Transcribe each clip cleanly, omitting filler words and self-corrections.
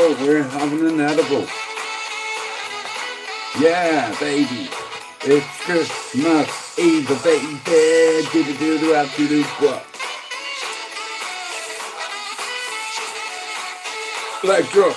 Oh, we're having an edible. Yeah, baby. It's Christmas Eve, baby. Do-do-do-do-do-do-do-do. Let's go.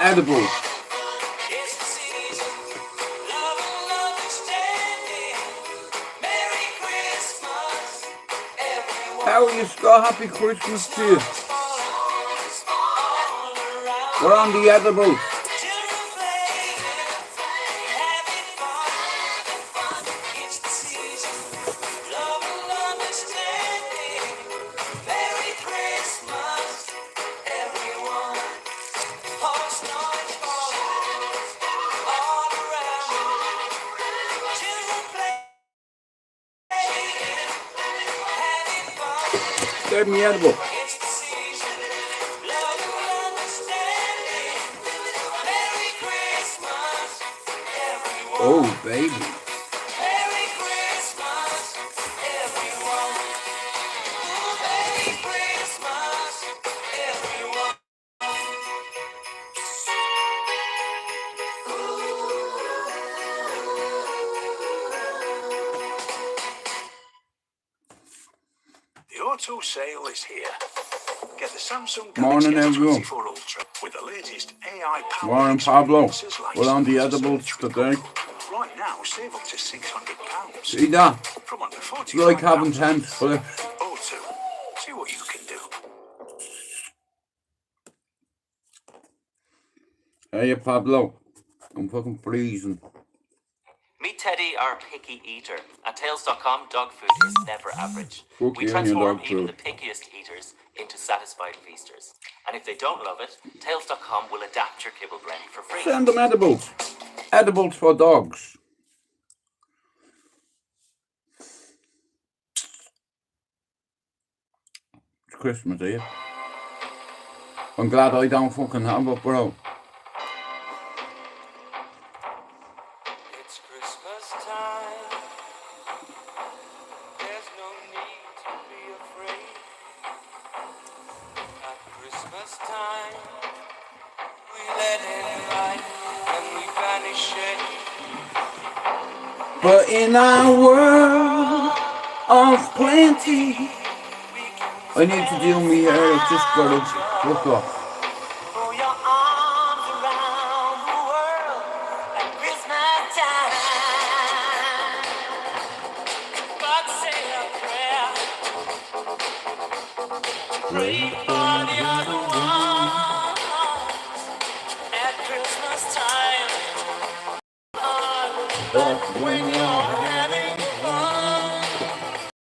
Edible. How are you, Scott? Happy Christmas to you. We're on the edible. Give me edible. Oh, baby. Merry Christmas, everyone. Merry Christmas, everyone. The auto sale is here. Get the Samsung Galaxy S24 Ultra with the latest AI-powered Morning, Pablo. Like we're on the edibles today. Right now, save up to £600. See that? From under it's like having 10 flips. O2. See what you can do. Hey, Pablo. I'm fucking freezing. Meet Teddy, our picky eater. At Tails.com, dog food is never average. We transform even the pickiest eaters into satisfied feasters. And if they don't love it, Tails.com will adapt your kibble blend for free. Send them edibles. Edibles for dogs. It's Christmas Eve. I'm glad I don't fucking have it, bro. But in our world of plenty, I need to do me hair. I just got to look off. Throw your arms around the world at Christmas time. But say a prayer. Pray for the other ones at Christmas time. But when you're having fun,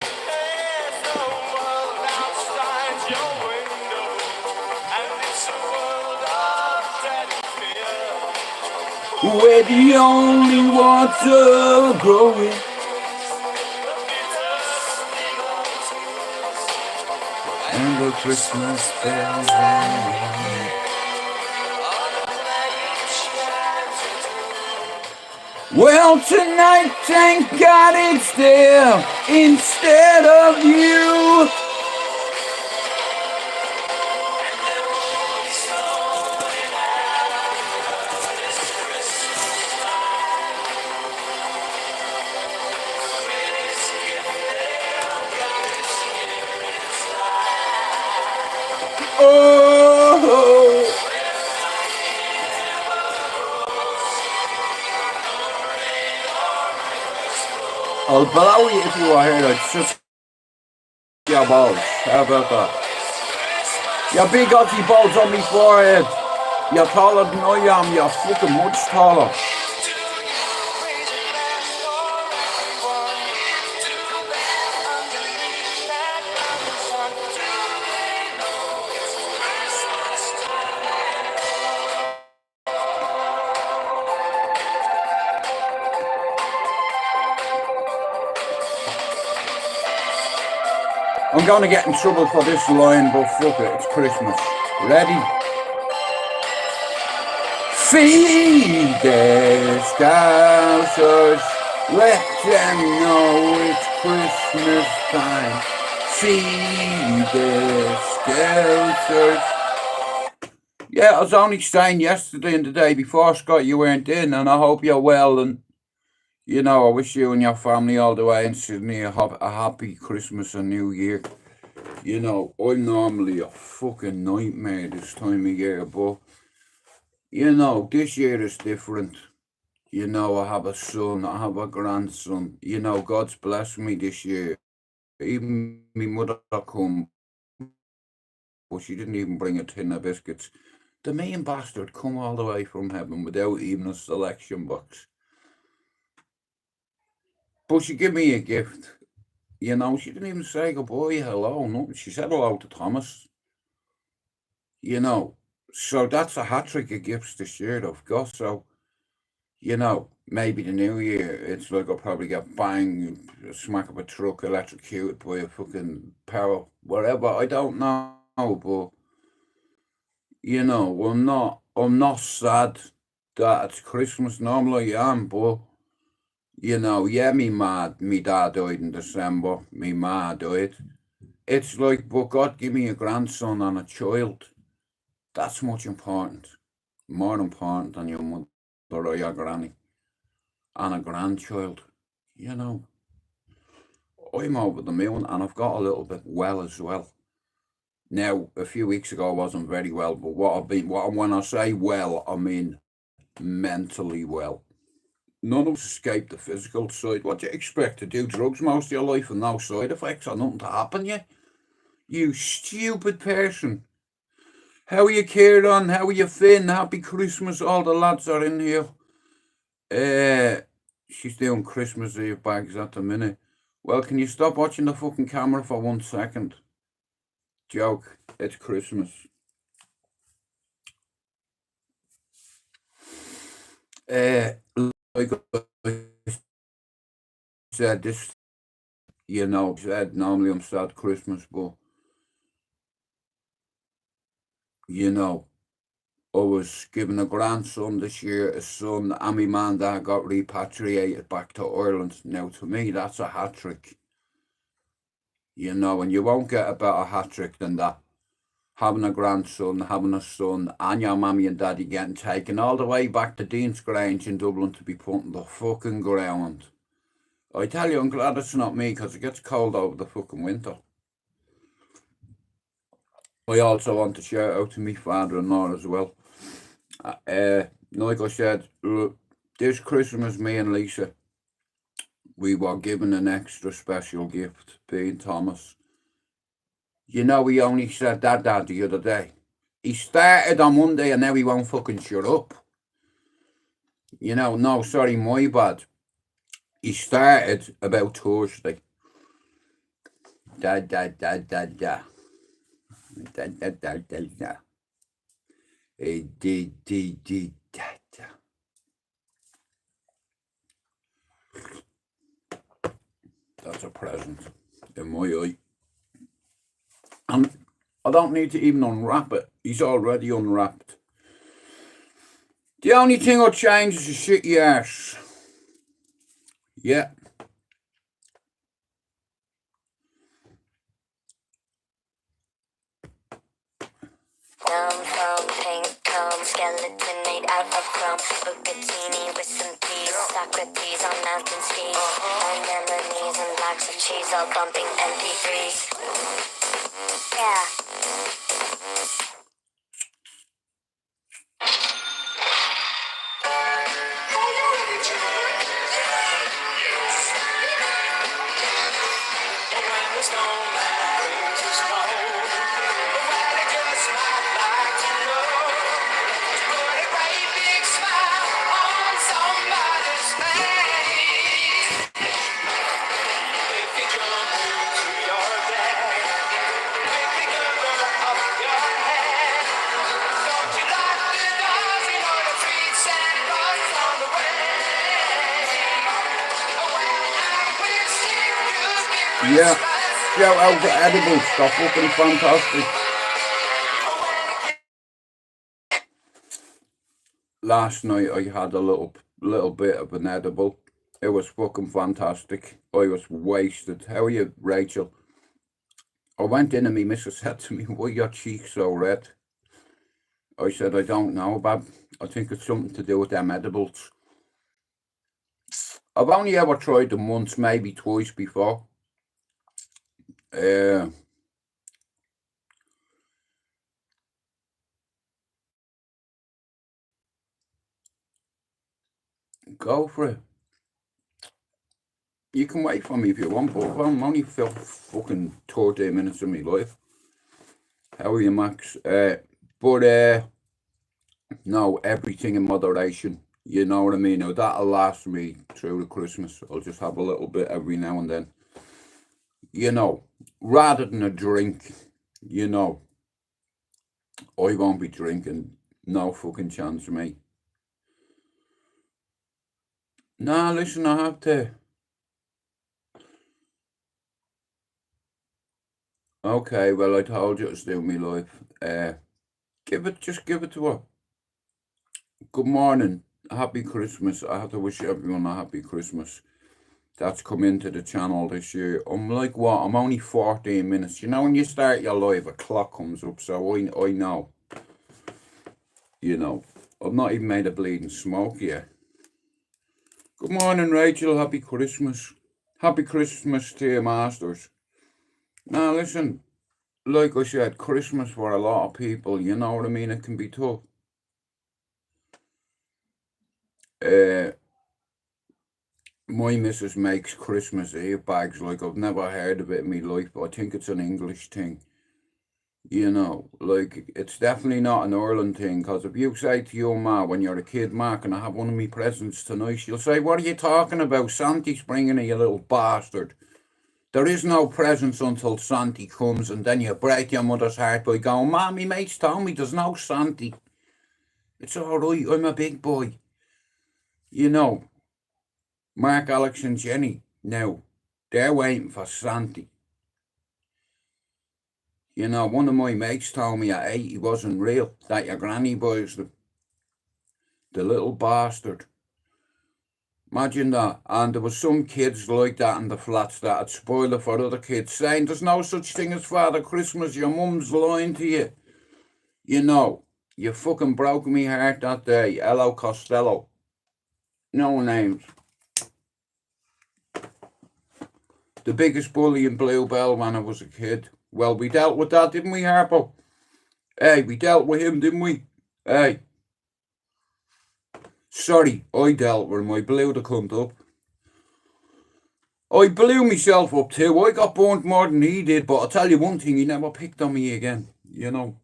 there's the world outside your window, and it's a world of dread and fear, where the only water growing, and the Christmas bells ring. Well, tonight, thank God it's there instead of you. Oh, I'll blow you if you want to hear it. Just your balls. How about that? Your big ugly balls on me forehead. You're taller than I am. You're fucking much taller. I'm gonna get in trouble for this line, but fuck it, it's Christmas. Ready? Feed the scousers, let them know it's Christmas time. Feed the scousers. Yeah, I was only saying yesterday and the day before, Scott, you weren't in, and I hope you're well, and you know, I wish you and your family all the way in Sydney a happy Christmas and New Year. You know, I'm normally a fucking nightmare this time of year, but, you know, this year is different. You know, I have a son, I have a grandson. You know, God's blessed me this year. Even my mother come, but she didn't even bring a tin of biscuits. The mean bastard come all the way from heaven without even a selection box. But she gave me a gift. You know, she didn't even say goodbye, hello, nothing. She said hello to Thomas. You know, so that's a hat-trick of gifts this year I've got. So, you know, maybe the new year, it's like I'll probably get bang, smack up a truck, electrocuted by a fucking power, whatever. I don't know, but, you know, I'm not sad that it's Christmas. Normally I am, but, you know, yeah, me dad died in December, me ma died. It's like, but God give me a grandson and a child. That's much important. More important than your mother or your granny. And a grandchild. You know, I'm over the moon and I've got a little bit well as well. Now, a few weeks ago I wasn't very well, but when I say well, I mean mentally well. None of us escaped the physical side. What do you expect, to do drugs most of your life and no side effects or nothing to happen you? You stupid person. How are you, Kieran? How are you, Finn? Happy Christmas. All the lads are in here. She's doing Christmas Eve bags at the minute. Well, can you stop watching the fucking camera for 1 second? Joke. It's Christmas. Like I said, this, you know, said normally I'm sad Christmas, but, you know, I was given a grandson this year, a son, and my man that got repatriated back to Ireland. Now, to me, that's a hat-trick. You know, and you won't get a better hat-trick than that. Having a grandson, having a son, and your mammy and daddy getting taken all the way back to Dean's Grange in Dublin to be put in the fucking ground. I tell you, I'm glad it's not me, because it gets cold over the fucking winter. I also want to shout out to me father-in-law as well. Like I said, this Christmas, me and Lisa, we were given an extra special gift, being Thomas. You know, he only said that the other day. He started on Monday and now he won't fucking shut up. You know, no, sorry, my bad. He started about Thursday. Da. That's a present in my eye. And I don't need to even unwrap it. He's already unwrapped. The only thing I'll change is the shitty arse. Yeah. From pink comb, skeleton made out of chrome, Bucatini with some peas, Socrates on mountain skis, anemones and blocks of cheese, all bumping MP3s. Yeah. Yeah. Shout out to Edibles. They're fucking fantastic. Last night I had a little bit of an edible. It was fucking fantastic. I was wasted. How are you, Rachel? I went in and my missus said to me, "Why your cheeks so red?" I said, "I don't know, Bab. I think it's something to do with them edibles." I've only ever tried them once, maybe twice before. Go for it. You can wait for me if you want, but I'm only fucking 30 minutes of my life. How are you, Max? No, everything in moderation. You know what I mean? Now, that'll last me through the Christmas. I'll just have a little bit every now and then. You know, rather than a drink, you know, I won't be drinking. No fucking chance for me. Nah, listen, I have to. Okay, well, I told you to do me life. Just give it to her. Good morning. Happy Christmas. I have to wish everyone a happy Christmas. That's come into the channel this year. I'm like, what? I'm only 14 minutes. You know, when you start your live, a clock comes up, so I know. You know, I've not even made a bleeding smoke yet. Good morning, Rachel. Happy Christmas. Happy Christmas to you, Masters. Now, listen, like I said, Christmas for a lot of people, you know what I mean? It can be tough. My missus makes Christmas Eve bags like I've never heard of it in my life, but I think it's an English thing. You know, like, it's definitely not an Ireland thing, because if you say to your ma when you're a kid, "Ma, can I have one of my presents tonight?" she'll say, "What are you talking about? Santa's bringing it, you little bastard. There is no presents until Santa comes," and then you break your mother's heart by going, "Ma, me mates told me there's no Santa." It's all right, I'm a big boy. You know, Mark, Alex and Jenny, now, they're waiting for Santa. You know, one of my mates told me at 8 he wasn't real, that your granny buys them. The little bastard. Imagine that. And there was some kids like that in the flats that had spoiled it for other kids, saying there's no such thing as Father Christmas, your mum's lying to you. You know, you fucking broke me heart that day. Hello, Costello. No names. The biggest bully in Bluebell when I was a kid. Well, we dealt with that, didn't we, Harpo? Hey, we dealt with him, didn't we? Hey. Sorry, I dealt with him. I blew the cunt up. I blew myself up too. I got burnt more than he did, but I'll tell you one thing, he never picked on me again, you know.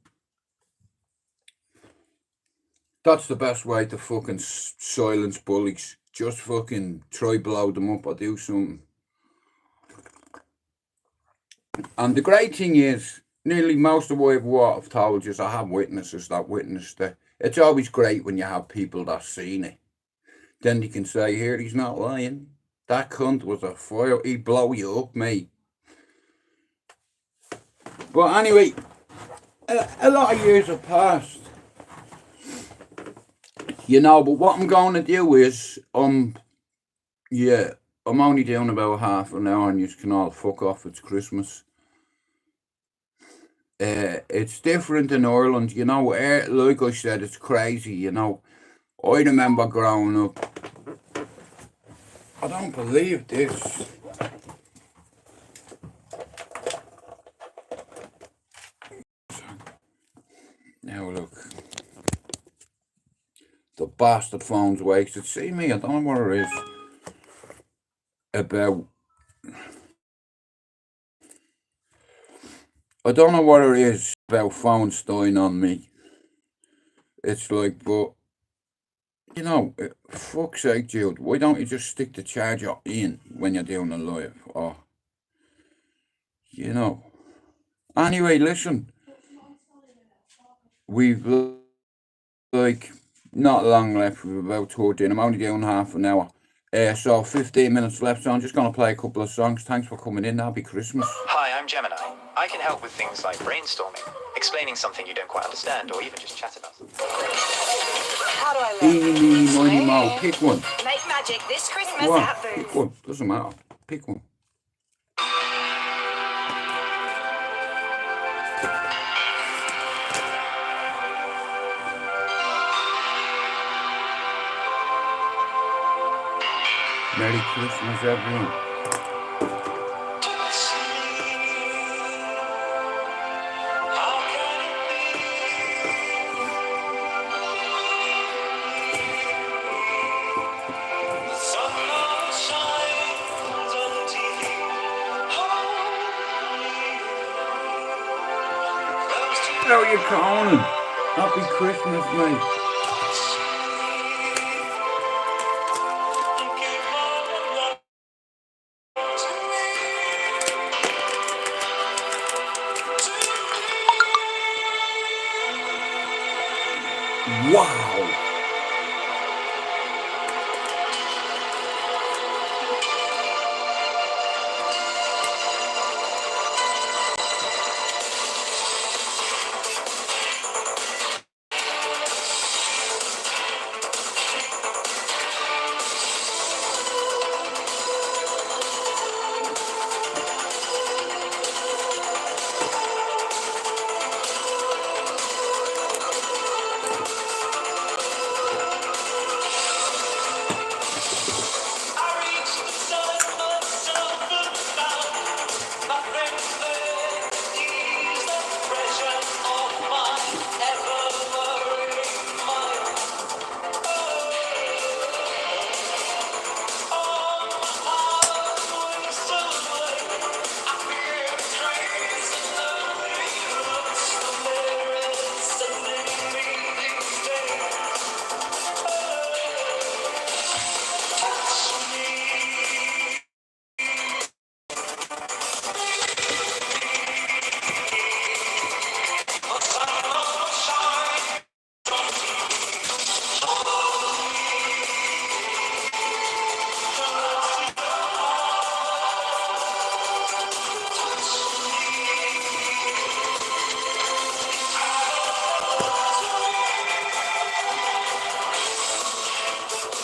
That's the best way to fucking silence bullies. Just fucking try blow them up or do something. And the great thing is, nearly most of what I've told you, I have witnesses that witnessed it. It's always great when you have people that seen it. Then you can say, "Here, he's not lying. That cunt was a fire. He'd blow you up, mate." But anyway, a lot of years have passed. You know, but what I'm going to do is, I'm only doing about half an hour and you can all fuck off. It's Christmas. It's different in Ireland, you know. Like I said, it's crazy, you know. I remember growing up. I don't believe this. Now look. The bastard phone's wasted. See me, I don't know what it is. I don't know what it is about phones dying on me. It's like, but, you know, fuck's sake, Jude, why don't you just stick the charger in when you're doing a live? Or, you know. Anyway, listen. We've, like, not long left. We've about 13. I'm only doing half an hour. So 15 minutes left, so I'm just going to play a couple of songs. Thanks for coming in. Happy Christmas. Hi, I'm Gemini. I can help with things like brainstorming, explaining something you don't quite understand, or even just chat about it. How do I Eeny, look? meeny, miny, moe. Pick one. Make magic this Christmas One. at Pick Booth. one. Doesn't matter. Pick one. Merry Christmas, everyone. How are you, Conan? Happy Christmas, mate. Wow.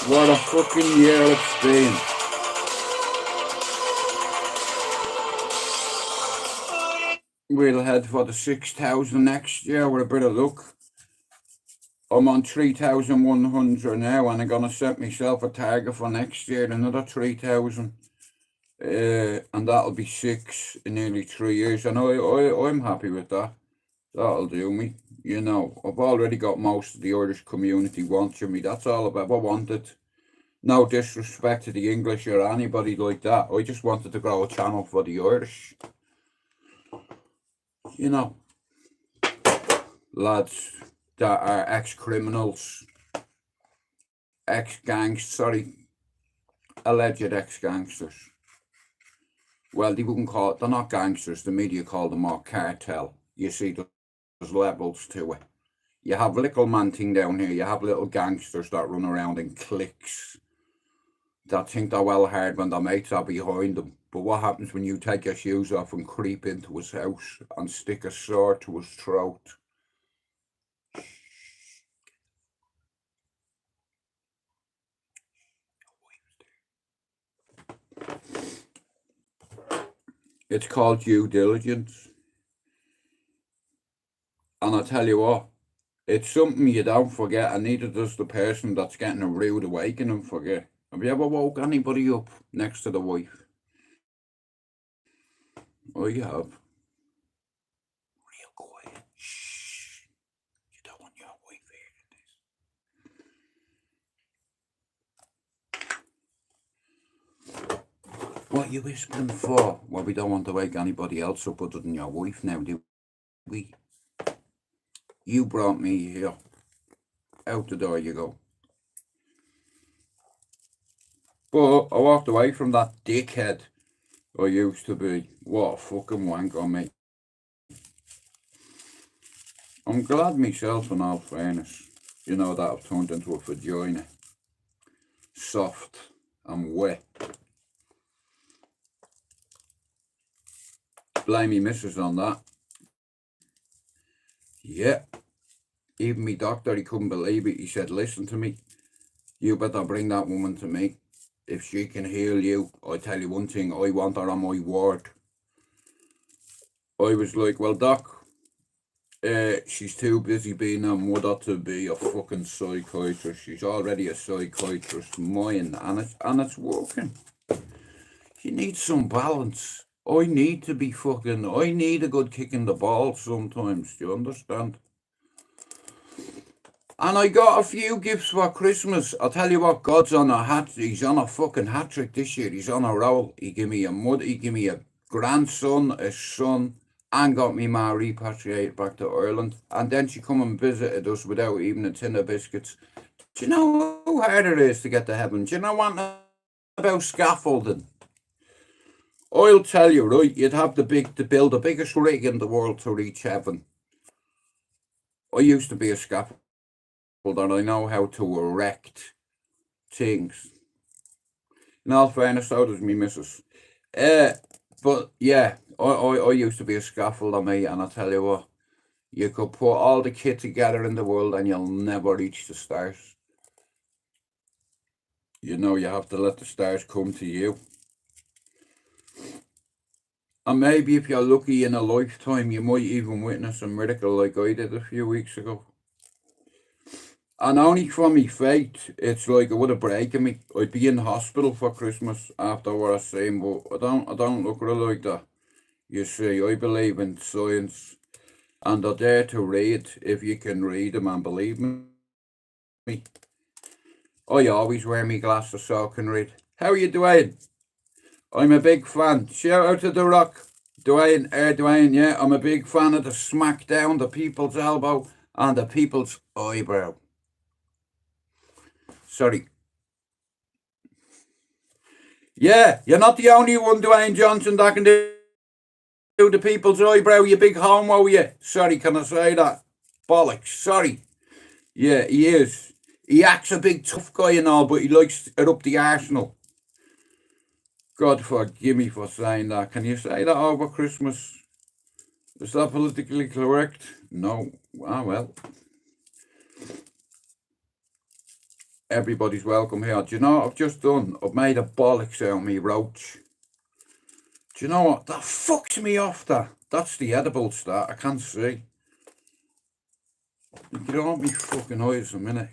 What a fucking year it's been. We'll head for the 6,000 next year with a bit of luck. I'm on 3,100 now, and I'm going to set myself a target for next year, another 3,000. And that'll be 6 in nearly 3 years. And I'm happy with that. That'll do me. You know, I've already got most of the Irish community watching me. That's all I've ever wanted. No disrespect to the English or anybody like that. I just wanted to grow a channel for the Irish. You know, lads that are ex-criminals, alleged ex-gangsters. Well, they wouldn't call it, they're not gangsters, the media call them more cartel. You see, there's levels to it. You have little man thing down here, you have little gangsters that run around in cliques that think they're well hard when their mates are behind them. But what happens when you take your shoes off and creep into his house and stick a sword to his throat? It's called due diligence. And I tell you what, it's something you don't forget, and neither does the person that's getting a rude awakening forget. Have you ever woke anybody up next to the wife? Oh, you have. Real quiet. Shh. You don't want your wife hearing this. What are you whispering for? Well, we don't want to wake anybody else up other than your wife now, do we? You brought me here. Out the door you go. But I walked away from that dickhead I used to be. What a fucking wank on me. I'm glad myself, in all fairness, you know, that I've turned into a vagina. Soft I'm wet. Blame me missus on that. Yeah. Even me doctor, he couldn't believe it. He said, listen to me. You better bring that woman to me. If she can heal you, I tell you one thing, I want her on my ward. I was like, well, doc, she's too busy being a mother to be a fucking psychiatrist. She's already a psychiatrist mind, and it's working. You need some balance. I need to be I need a good kick in the balls sometimes, do you understand? And I got a few gifts for Christmas. I'll tell you what, God's on he's on a fucking hat trick this year. He's on a roll. He gave me he gave me a grandson, a son, and got me ma repatriated back to Ireland. And then she come and visited us without even a tin of biscuits. Do you know how hard it is to get to heaven? Do you know what about scaffolding? I'll tell you, right, you'd have to build the biggest rig in the world to reach heaven. I used to be a scaffolder. And I know how to erect things. In all fairness, so does me missus. But yeah, I used to be a scaffolder, mate, and I tell you what, you could put all the kit together in the world and you'll never reach the stars. You know, you have to let the stars come to you. And maybe if you're lucky in a lifetime, you might even witness a miracle like I did a few weeks ago. And only for me fate, it's like it would have broken me. I'd be in hospital for Christmas after what I seen, but I don't look real like that. You see, I believe in science, and they're there to read if you can read them, and believe me. I always wear my glasses so I can read. How are you doing? I'm a big fan. Shout out to The Rock. Dwayne, yeah, I'm a big fan of the smackdown, the people's elbow, and the people's eyebrow. Sorry. Yeah, you're not the only one, Dwayne Johnson, that can do the people's eyebrow, you big homo, you. Sorry, can I say that? Bollocks, sorry. Yeah, he is. He acts a big tough guy and all, but he likes it up the arsenal. God forgive me for saying that. Can you say that over Christmas? Is that politically correct? No. Ah, well. Everybody's welcome here. Do you know what I've just done? I've made a bollocks out of me roach. Do you know what? That fucks me off, that. That's the edibles, that. I can't see. Get on me fucking eyes a minute.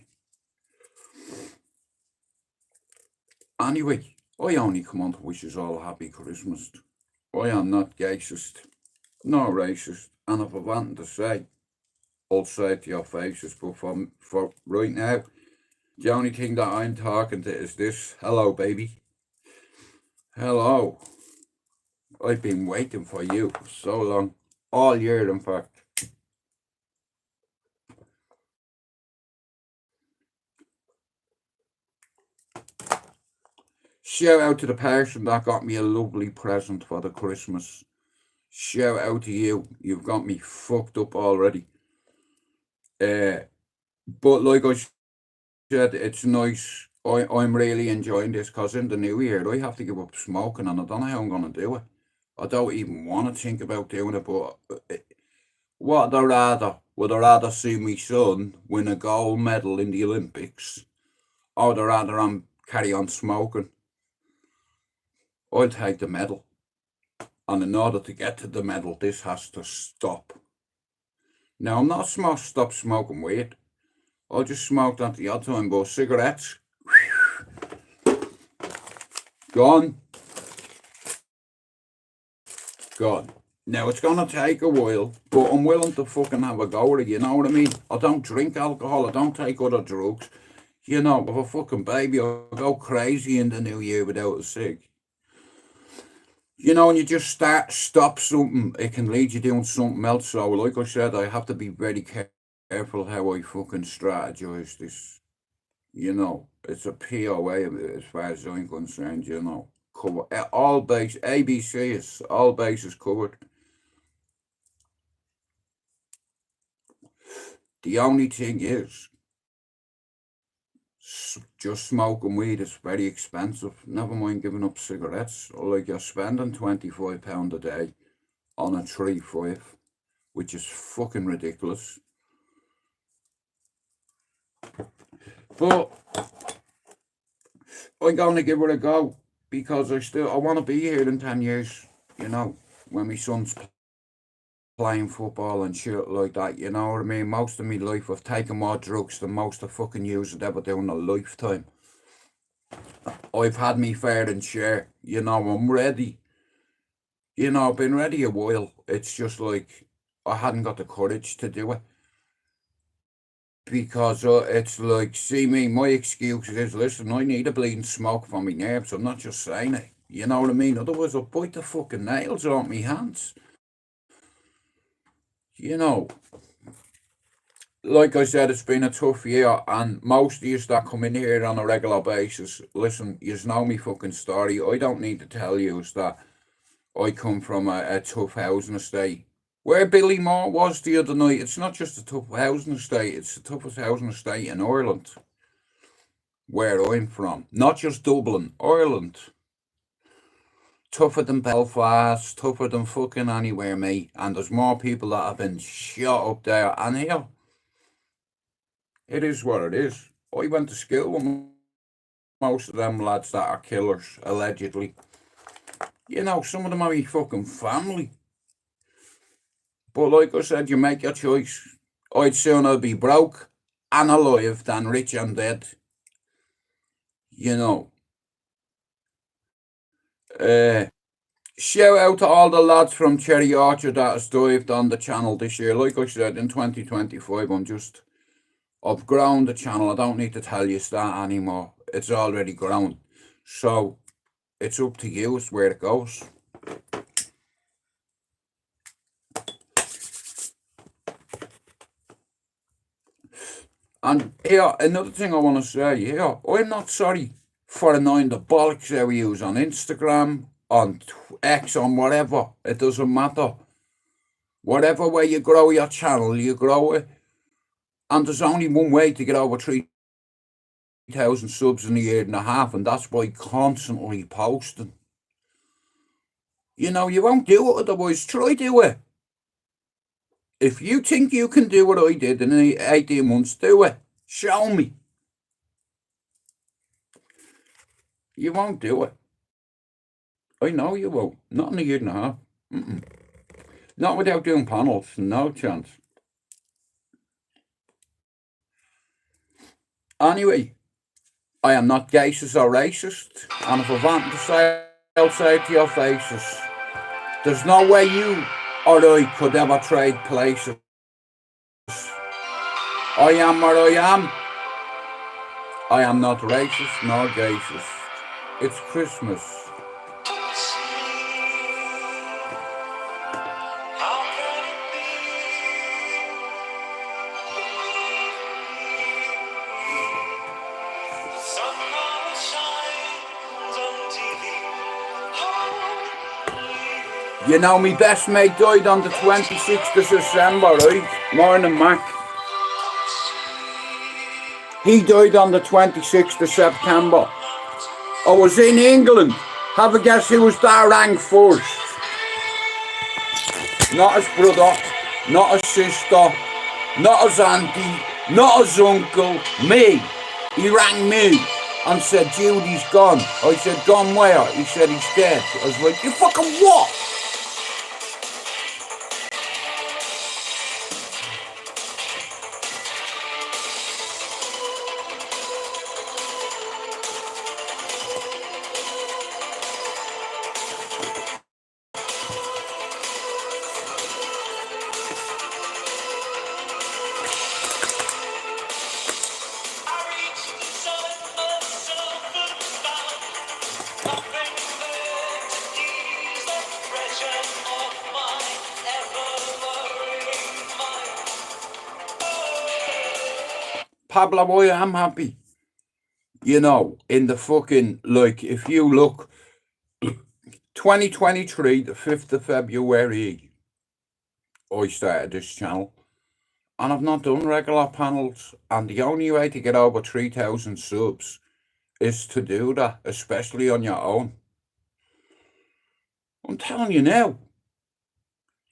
Anyway, I only come on to wish us all a happy Christmas. I am not gayist, nor racist, and if I wanted to say, I'll say it to your faces, but for right now, the only thing that I'm talking to is this. Hello, baby. Hello. I've been waiting for you for so long. All year, in fact. Shout out to the person that got me a lovely present for the Christmas. Shout out to you. You've got me fucked up already. But like I said, it's nice. I'm really enjoying this because in the new year, I have to give up smoking and I don't know how I'm going to do it. I don't even want to think about doing it, but would I rather see my son win a gold medal in the Olympics, or would I rather carry on smoking? I'll take the medal. And in order to get to the medal, this has to stop. Now, I'm not stop smoking weed. I just smoked at the odd time, but cigarettes, gone. Now, it's going to take a while, but I'm willing to fucking have a go at it, you know what I mean? I don't drink alcohol, I don't take other drugs. You know, with a fucking baby, I'll go crazy in the new year without a cig. You know, when you just stop something, it can lead you doing something else. So, like I said, I have to be very careful how I fucking strategize this. You know, it's a POA as far as I'm concerned, you know. Cover all base, ABC is all bases covered. The only thing is, just smoking weed is very expensive. Never mind giving up cigarettes. Like, you're spending £25 a day on a 3-5, which is fucking ridiculous. But I'm going to give it a go, because I want to be here in 10 years, you know, when my son's playing football and shit like that, you know what I mean? Most of my life I've taken more drugs than most of fucking yous would ever do in a lifetime. I've had me fair and share, you know, I'm ready. You know, I've been ready a while. It's just like, I hadn't got the courage to do it. Because it's like, see me, my excuse is, listen, I need a bleeding smoke for my nerves. I'm not just saying it. You know what I mean? Otherwise I'll bite the fucking nails off my hands. You know, like I said, it's been a tough year, and most of you that come in here on a regular basis, listen, you know me fucking story. I don't need to tell you that I come from a tough housing estate. Where Billy Moore was the other night, it's not just a tough housing estate, it's the toughest housing estate in Ireland, where I'm from. Not just Dublin, Ireland. Tougher than Belfast, tougher than fucking anywhere, mate. And there's more people that have been shot up there. And here, it is what it is. I went to school with most of them lads that are killers, allegedly. You know, some of them are my fucking family. But like I said, you make your choice. I'd sooner be broke and alive than rich and dead. You know. Shout out to all the lads from Cherry Orchard that has dived on the channel this year. Like I said, in 2025, I've grown the channel. I don't need to tell you that anymore. It's already grown. So, it's up to you as where it goes. And here, another thing I want to say, here, I'm not sorry for annoying the bollocks that we use on Instagram, on X, on whatever. It doesn't matter. Whatever way you grow your channel, you grow it. And there's only one way to get over 3,000 subs in a year and a half, and that's by constantly posting. You know, you won't do it otherwise. Try do it. If you think you can do what I did in 18 months, do it. Show me. You won't do it. I know you won't. Not in a year and a half. Not without doing panels. No chance. Anyway, I am not racist or racist. And if I want to say, I'll say it to your faces. There's no way you or I could ever trade places. I am where I am. I am not racist nor racist. It's Christmas. You know, my best mate died on the 26th of December, right? Morning, Mac. He died on the 26th of September. I was in England. Have a guess who was that ranked first? Not his brother, not his sister, not his auntie, not his uncle, me. He rang me and said, Judy's gone. I said, gone where? He said, he's dead. I was like, you fucking what? Pablo, I am happy. You know, in the fucking, like, if you look, 2023, the 5th of February, I started this channel. and I've not done regular panels, and the only way to get over 3,000 subs is to do that, especially on your own. I'm telling you now.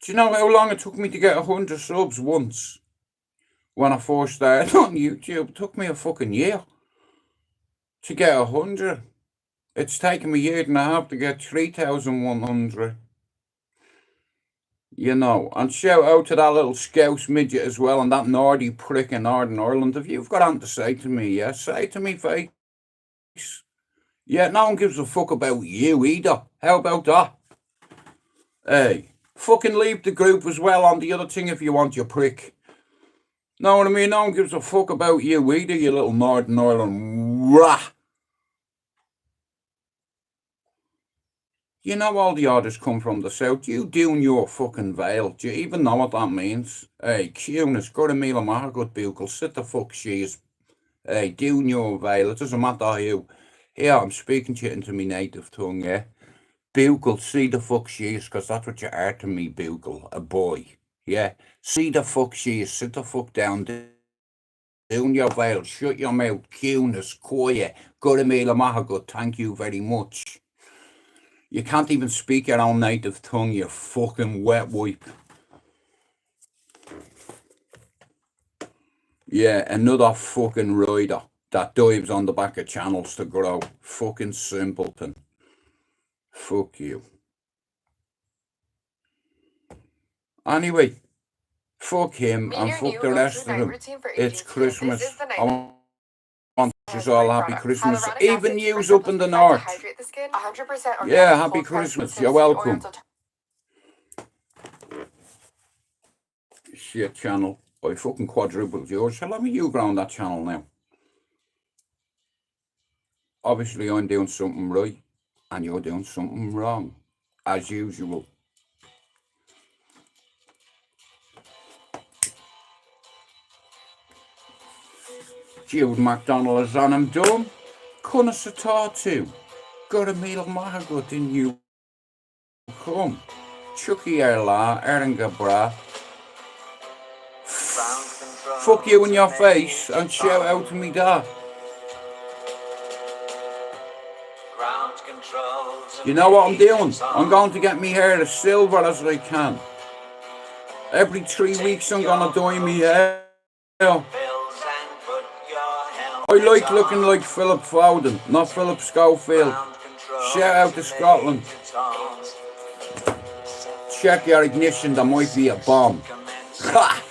Do you know how long it took me to get 100 subs once? When I first started on YouTube, it took me a fucking year to get 100. It's taken me a year and a half to get 3,100. You know, and shout out to that little Scouse midget as well, and that naughty prick in Northern Ireland. If you've got anything to say to me, yeah, say it to me face. Yeah, no one gives a fuck about you either. How about that? Hey, fucking leave the group as well on the other thing if you want, you prick. Know what I mean? No one gives a fuck about you either, you little Northern Ireland rat. You know all the orders come from the south. You doing your fucking veil. Do you even know what that means? Hey, cuteness, go to Mila Margaret Bugle, sit the fuck she is. Hey, doing your veil, it doesn't matter who. Here, I'm speaking to you into my native tongue, yeah? Bugle, see the fuck she is, because that's what you are to me, Bugle, a boy. Yeah? See the fuck she is, sit the fuck down, doing your veil, shut your mouth, cuteness, quiet, go to Mila Margaret, thank you very much. You can't even speak your own native tongue, you fucking wet wipe. Yeah, another fucking rider that dives on the back of channels to grow. Fucking simpleton. Fuck you. Anyway, fuck him and fuck the rest of them. It's Christmas. I want you all happy Christmas. Even yous up in the north. Yeah, happy Christmas. You're welcome. Shit channel. I fucking quadrupled yours. Shall I you grow on that channel now? Obviously I'm doing something right and you're doing something wrong. As usual. Jude McDonald is on him dumb. Couldn't talk to. Got a meal of Margaret in you. Come. Chucky Erla, Eringa bra. Fuck you in your face and shout out to me dad. You know what I'm doing? I'm going to get me hair as silver as I can. Every 3 weeks I'm gonna dye me hair. I like looking like Philip Foden, not Philip Schofield. Shout out to Scotland. Check your ignition, there might be a bomb. Ha!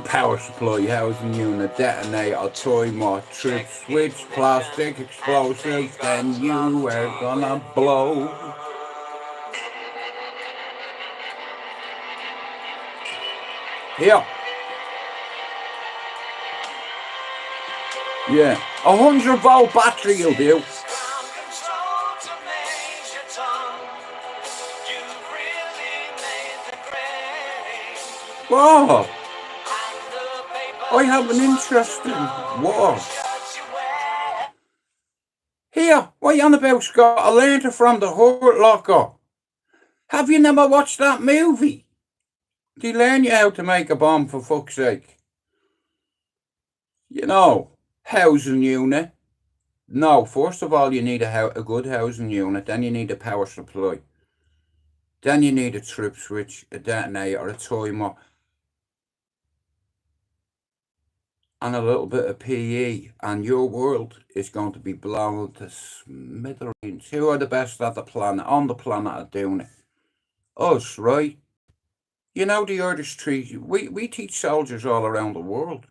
Power supply, housing unit, detonator, timer, trip switch, plastic explosives, then you are gonna blow. Here. Yeah, 100-volt battery will do. Whoa! I have an interesting war. Here, what you on about, Scott? I learned it from the Hurt Locker. Have you never watched that movie? They learn you how to make a bomb, for fuck's sake. You know, housing unit. No, first of all, you need a good housing unit. Then you need a power supply. Then you need a trip switch, a detonator, a timer, and a little bit of PE, and your world is going to be blown to smithereens. Who are the best at the planet, on the planet at doing it? Us, right? You know the Irish tree, we teach soldiers all around the world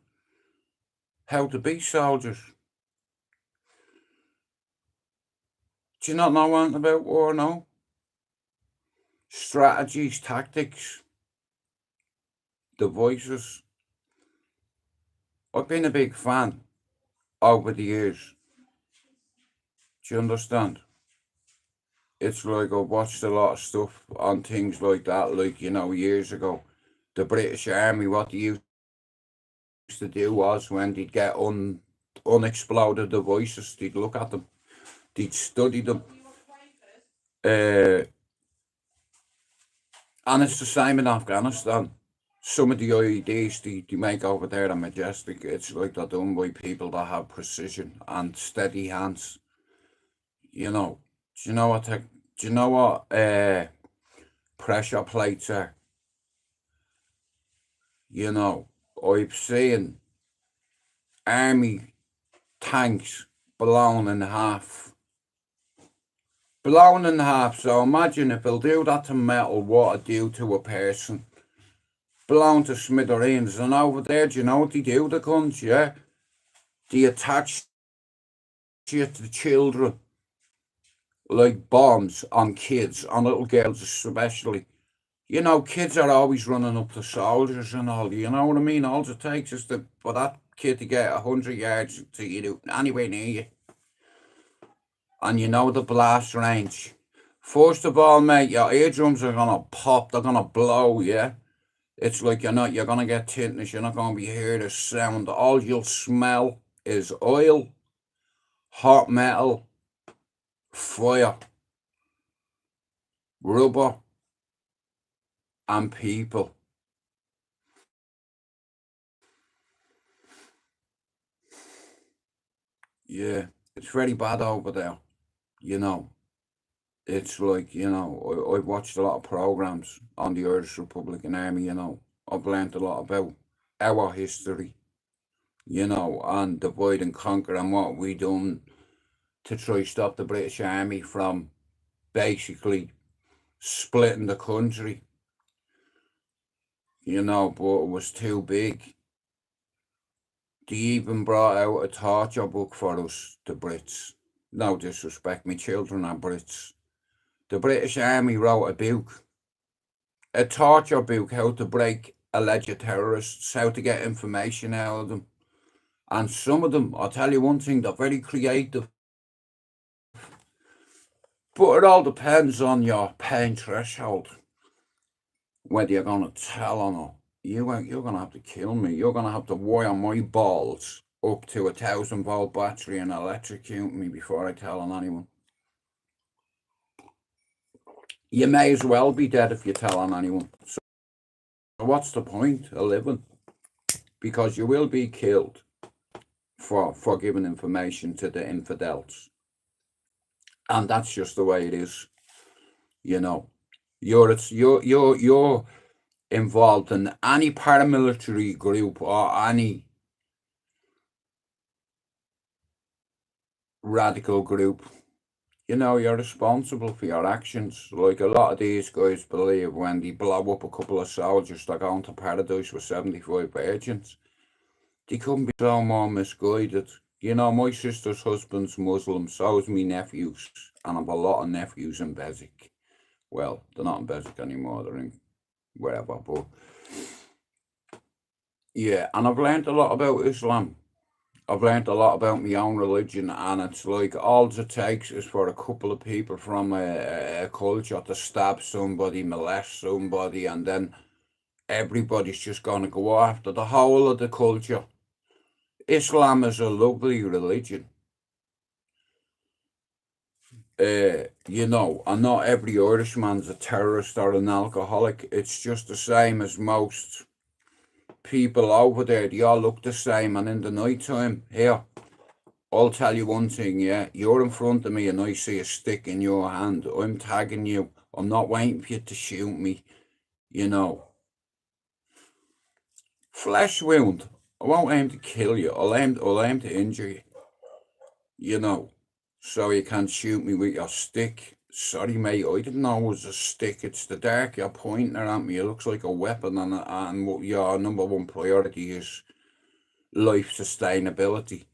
how to be soldiers. Do you not know anything about war, no? Strategies, tactics, devices. I've been a big fan over the years. Do you understand? It's like I've watched a lot of stuff on things like that, like, you know, years ago. The British Army, what they used to do was when they'd get unexploded devices, they'd look at them, they'd study them. And it's the same in Afghanistan. some of the IEDs they make over there are majestic. It's like they're done by people that have precision and steady hands. You know, do you know what pressure plates are? You know, I've seen army tanks blown in half. Blown in half, so imagine if they'll do that to metal, what it do to a person. Blown to smithereens, and over there, do you know what they do, the guns, yeah? They attach you to the children, like bombs on kids, on little girls especially. You know, kids are always running up to soldiers and all, you know what I mean? All it takes is for that kid to get 100 yards to you, anywhere near you. And you know the blast range. First of all, mate, your eardrums are gonna pop, they're gonna blow, yeah? It's like you're gonna get tinnitus, you're not gonna be hearing a sound. All you'll smell is oil, hot metal, fire, rubber, and people. Yeah, it's very bad over there, you know. It's like, you know, I've watched a lot of programs on the Irish Republican Army, you know. I've learned a lot about our history, you know, and divide and conquer and what we done to try stop the British Army from basically splitting the country, you know, but it was too big. They even brought out a torture book for us, the Brits. No disrespect, my children are Brits. The British Army wrote a torture book, how to break alleged terrorists, how to get information out of them. And some of them, I'll tell you one thing, they're very creative. But it all depends on your pain threshold, whether you're going to tell or not. You're going to have to kill me. You're going to have to wire my balls up to a 1,000-volt battery and electrocute me before I tell on anyone. You may as well be dead if you tell on anyone. So what's the point of living? Because you will be killed for giving information to the infidels. And that's just the way it is. You know, you're involved in any paramilitary group or any radical group, you know, you're responsible for your actions. Like a lot of these guys believe when they blow up a couple of soldiers, they're going to paradise with 75 virgins. They couldn't be so more misguided. You know, my sister's husband's Muslim, so is my nephew's, and I've a lot of nephews in Bezic. Well, they're not in Bezic anymore, they're in wherever, but yeah, and I've learned a lot about Islam. I've learned a lot about my own religion, and it's like all it takes is for a couple of people from a culture to stab somebody, molest somebody, and then everybody's just going to go after the whole of the culture. Islam is a lovely religion. You know, and not every Irishman's a terrorist or an alcoholic. It's just the same as most people over there. They all look the same, and in the night time, here, I'll tell you one thing, yeah, you're in front of me and I see a stick in your hand. I'm tagging you. I'm not waiting for you to shoot me, you know. Flesh wound. I won't aim to kill you. I'll aim to injure you, you know. So you can't shoot me with your stick. Sorry, mate, I didn't know it was a stick. It's the dark you're pointing at me. It looks like a weapon, and what your number one priority is life sustainability.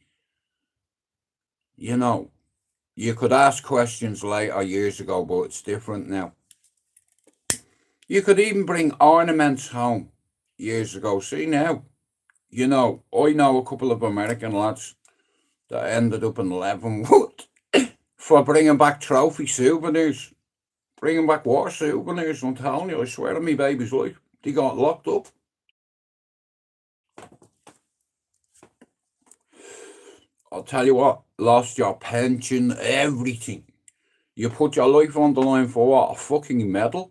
You know, you could ask questions later years ago, but it's different now. You could even bring ornaments home years ago. See now, you know, I know a couple of American lads that ended up in Leavenwood for bringing back trophy souvenirs, bringing back war souvenirs. I'm telling you, I swear on my baby's life, they got locked up. I'll tell you what, lost your pension, everything. You put your life on the line for what? A fucking medal?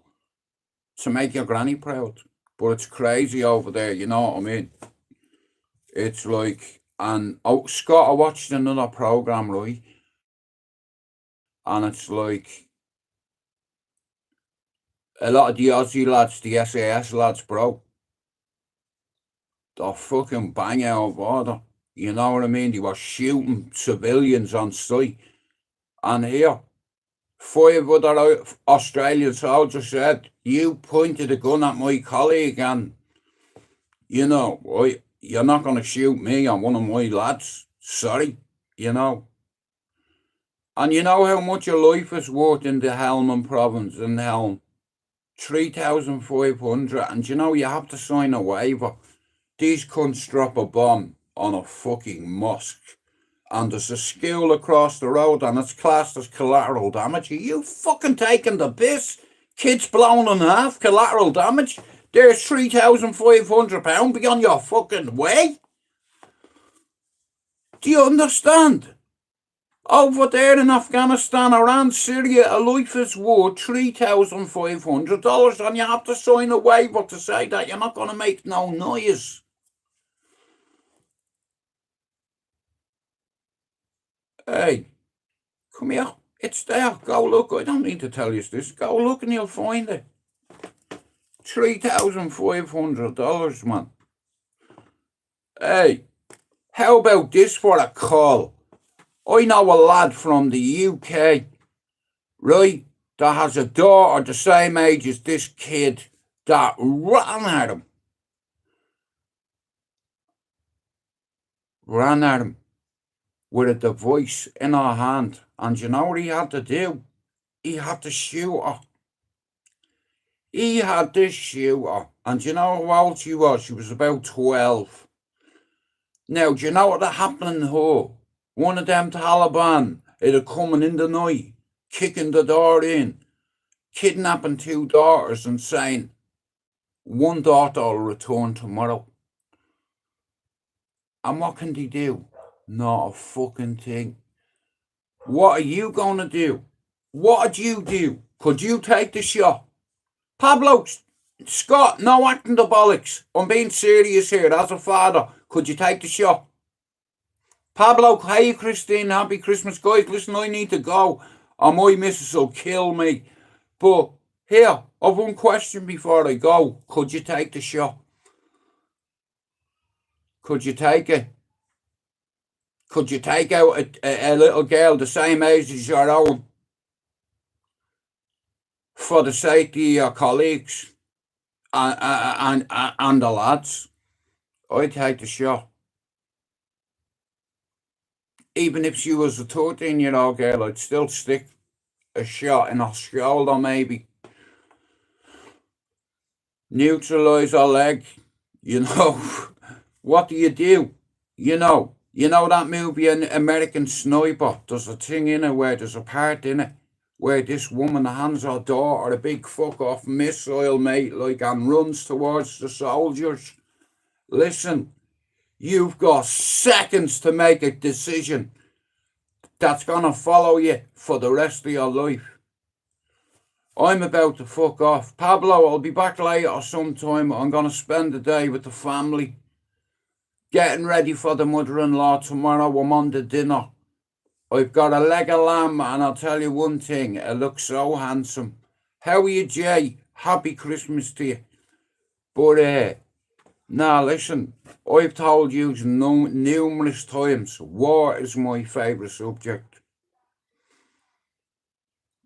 To make your granny proud. But it's crazy over there, you know what I mean? It's like, and Scott, I watched another program, right? And it's like a lot of the Aussie lads, the SAS lads, bro, they're fucking bang out of order. You know what I mean? They were shooting civilians on sight. And here, 5 other Australian soldiers said, you pointed a gun at my colleague and, you know, you're not going to shoot me on one of my lads. Sorry, you know. And you know how much a life is worth in the Helmand province in Helm? 3,500. And you know, you have to sign a waiver. These cunts drop a bomb on a fucking mosque. And there's a school across the road and it's classed as collateral damage. Are you fucking taking the piss? Kids blown in half, collateral damage? There's £3,500. Be on your fucking way? Do you understand? Over there in Afghanistan, Iran, Syria, a life is worth $3,500 and you have to sign a waiver to say that you're not going to make no noise. Hey, come here. It's there. Go look. I don't need to tell you this. Go look and you'll find it. $3,500, man. Hey, how about this for a call? I know a lad from the UK, right, that has a daughter the same age as this kid that ran at him. With a device in her hand. And you know what he had to do? He had to shoot her. And you know how old she was? She was about 12. Now, do you know what happened to her? One of them Taliban, it'd coming in the night, kicking the door in, kidnapping 2 daughters and saying, one daughter will return tomorrow. And what can they do? Not a fucking thing. What are you going to do? What did you do? Could you take the shot? Pablo, Scott, no acting the bollocks. I'm being serious here as a father. Could you take the shot? Pablo, hey Christine, happy Christmas. Guys, listen, I need to go or my missus will kill me. But here, I've one question before I go. Could you take the shot? Could you take it? Could you take out a little girl the same age as your own for the safety of your colleagues and the lads? I'd take the shot. Even if she was a 13-year-old girl, I'd still stick a shot in her shoulder, maybe. Neutralise her leg, you know. What do? You know that movie, American Sniper? There's a thing in it where there's a part in it where this woman hands her daughter a big fuck-off missile, mate, like, and runs towards the soldiers. Listen, you've got seconds to make a decision that's going to follow you for the rest of your life. I'm about to fuck off. Pablo, I'll be back later sometime. I'm going to spend the day with the family. Getting ready for the mother-in-law tomorrow. I'm on the dinner. I've got a leg of lamb and I'll tell you one thing. It looks so handsome. How are you, Jay? Happy Christmas to you. But, now listen. I've told you numerous times, war is my favourite subject.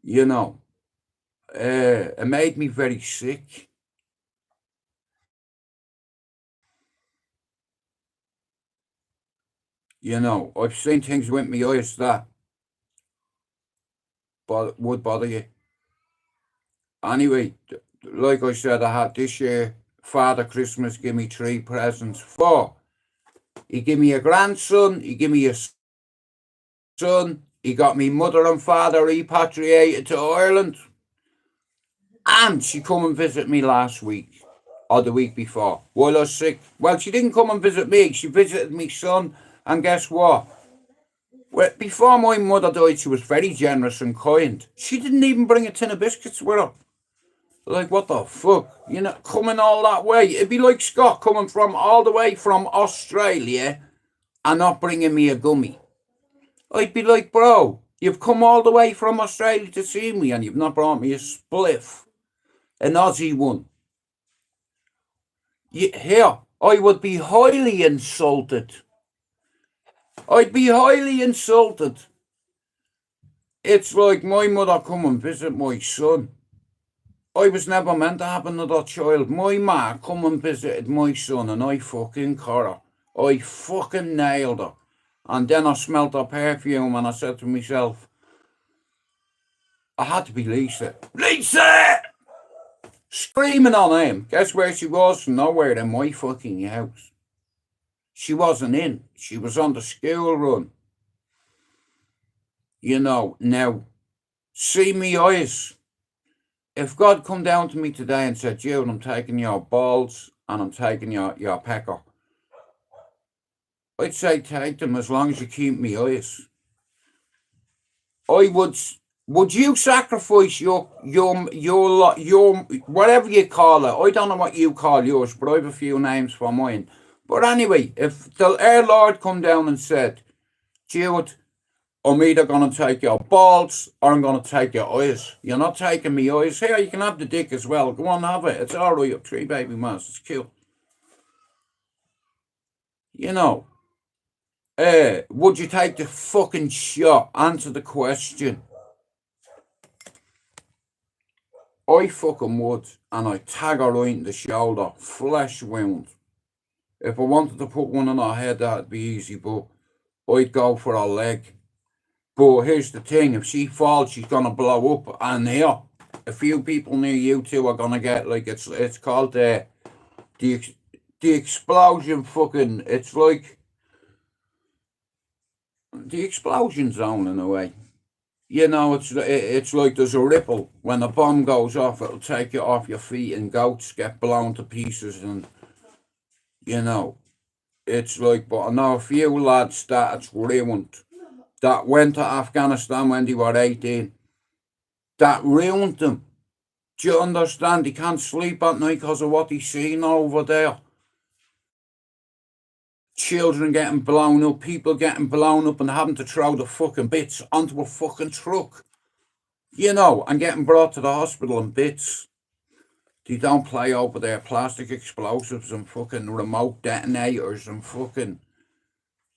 You know, it made me very sick. You know, I've seen things with my eyes that would bother you. Anyway, like I said, I had this year, Father Christmas give me 3 presents. 4. He gave me a grandson, he gave me a son, he got me mother and father repatriated to Ireland. And she come and visit me last week, or the week before, while I was sick. Well, she didn't come and visit me, she visited my son. And guess what? Well, before my mother died, she was very generous and kind. She didn't even bring a tin of biscuits with her. Like, what the fuck? You know, coming all that way. It'd be like Scott coming from all the way from Australia and not bringing me a gummy. I'd be like, bro, you've come all the way from Australia to see me and you've not brought me a spliff. An Aussie one. Here, I would be highly insulted. I'd be highly insulted. It's like my mother come and visit my son. I was never meant to have another child. My ma come and visited my son and I fucking caught her. I fucking nailed her. And then I smelled her perfume and I said to myself, I had to be Lisa. Lisa! Screaming on him. Guess where she was? Nowhere in my fucking house. She wasn't in. She was on the school run. You know, now, see me eyes. If God come down to me today and said, Jude, I'm taking your balls and I'm taking your pecker, I'd say take them as long as you keep me eyes. I would you sacrifice your whatever you call it? I don't know what you call yours, but I have a few names for mine. But anyway, if the Air Lord come down and said, Jude, I'm either going to take your balls or I'm going to take your eyes. You're not taking me eyes. Here, you can have the dick as well. Go on, have it. It's all right. 3 baby mas. It's cute. You know, would you take the fucking shot? Answer the question. I fucking would. And I tag her right in the shoulder. Flesh wound. If I wanted to put one on her head, that'd be easy. But I'd go for her leg. But here's the thing, if she falls, she's going to blow up. And here, a few people near you two are going to get, like, it's called the explosion fucking, it's like the explosion zone in a way. You know, it's like there's a ripple. When a bomb goes off, it'll take you off your feet and goats get blown to pieces. And, you know, it's like, but I know a few lads that it's ruined. That went to Afghanistan when they were 18. That ruined them. Do you understand? They can't sleep at night because of what he's seen over there. Children getting blown up, people getting blown up and having to throw the fucking bits onto a fucking truck. You know, and getting brought to the hospital in bits. They don't play over there. Plastic explosives and fucking remote detonators and fucking,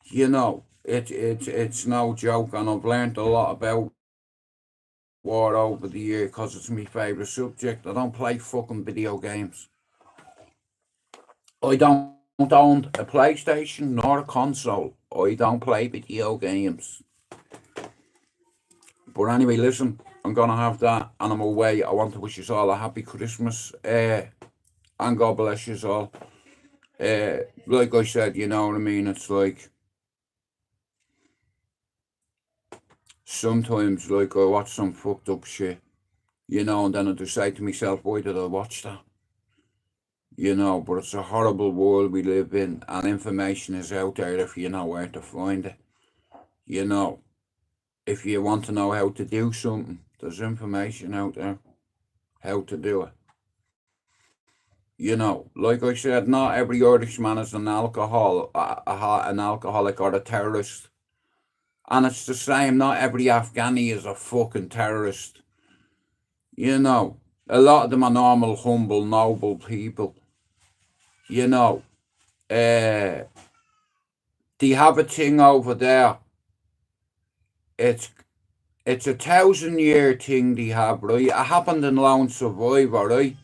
you know. It's no joke, and I've learned a lot about war over the year because it's my favourite subject. I don't play fucking video games. I don't own a PlayStation nor a console. I don't play video games. But anyway, listen, I'm going to have that and I'm away. I want to wish you all a happy Christmas and God bless you all. Like I said, you know what I mean? It's like, sometimes, like, I watch some fucked up shit, you know, and then I just say to myself, why did I watch that? You know, but it's a horrible world we live in, and information is out there if you know where to find it. You know, if you want to know how to do something, there's information out there, how to do it. You know, like I said, not every Irishman is an alcoholic or a terrorist. And it's the same, not every Afghani is a fucking terrorist. You know, a lot of them are normal, humble, noble people. You know, they have a thing over there. It's a 1,000-year thing they have, right? It happened in Lone Survivor, right?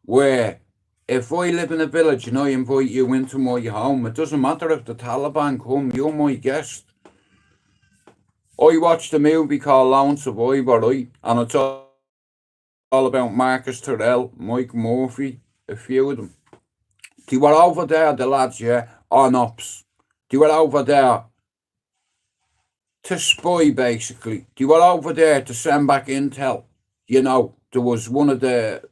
Where if I live in a village and I invite you into my home, it doesn't matter if the Taliban come, you're my guest. I watched a movie called Lone Survivor, right? And it's all about Marcus Terrell, Mike Murphy, a few of them. They were over there, the lads, yeah, on ops. They were over there to spy, basically. They were over there to send back intel. You know, there was one of the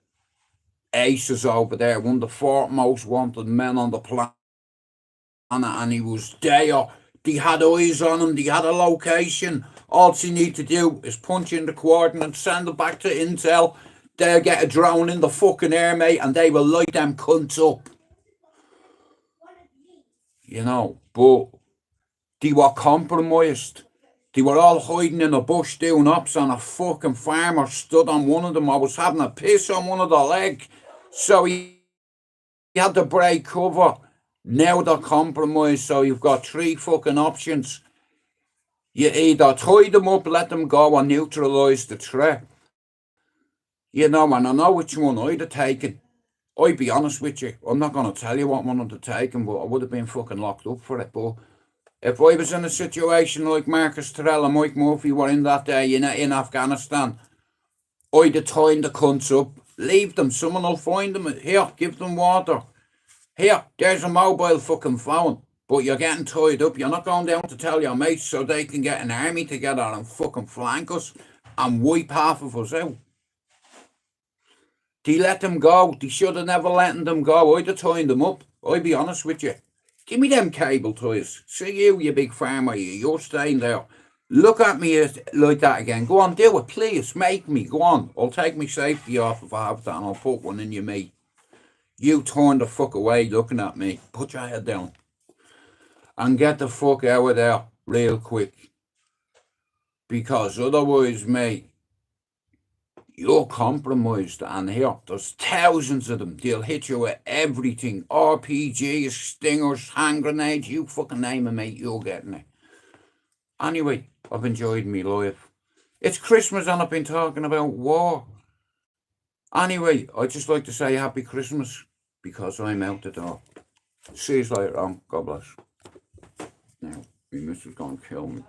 aces over there, one of the 4th most wanted men on the planet, and he was there. They had eyes on him, they had a location. All you need to do is punch in the coordinates, send it back to Intel. they'll get a drone in the fucking air, mate, and they will light them cunts up. You know, but they were compromised. They were all hiding in a bush doing ops, and a fucking farmer stood on one of them. I was having a piss on one of the leg, so he had to break cover. Now they're compromised, so you've got 3 fucking options. You either tie them up, let them go, or neutralise the threat. You know, and I know which one I'd have taken. I'd be honest with you. I'm not going to tell you what one I'd have taken, but I would have been fucking locked up for it. But if I was in a situation like Marcus Terrell and Mike Murphy were in that day in Afghanistan, I'd have tied the cunts up. Leave them. Someone will find them. Here, give them water. Here, there's a mobile fucking phone. But you're getting tied up. You're not going down to tell your mates so they can get an army together and fucking flank us and wipe half of us out. They let them go. They should have never let them go. I'd have tied them up. I'd be honest with you. Give me them cable ties. See you big farmer. You're staying there. Look at me like that again. Go on, do it, please. Make me. Go on. I'll take my safety off if I have that and I'll put one in your mate. You turn the fuck away looking at me. Put your head down. And get the fuck out of there real quick. Because otherwise, mate, you're compromised. And here, there's thousands of them. They'll hit you with everything. RPGs, stingers, hand grenades. You fucking name it, mate. You're getting it. Anyway, I've enjoyed me life. It's Christmas and I've been talking about war. Anyway, I'd just like to say Happy Christmas. Because I'm out the door. See you later on. God bless. Now, my missus is going to kill me.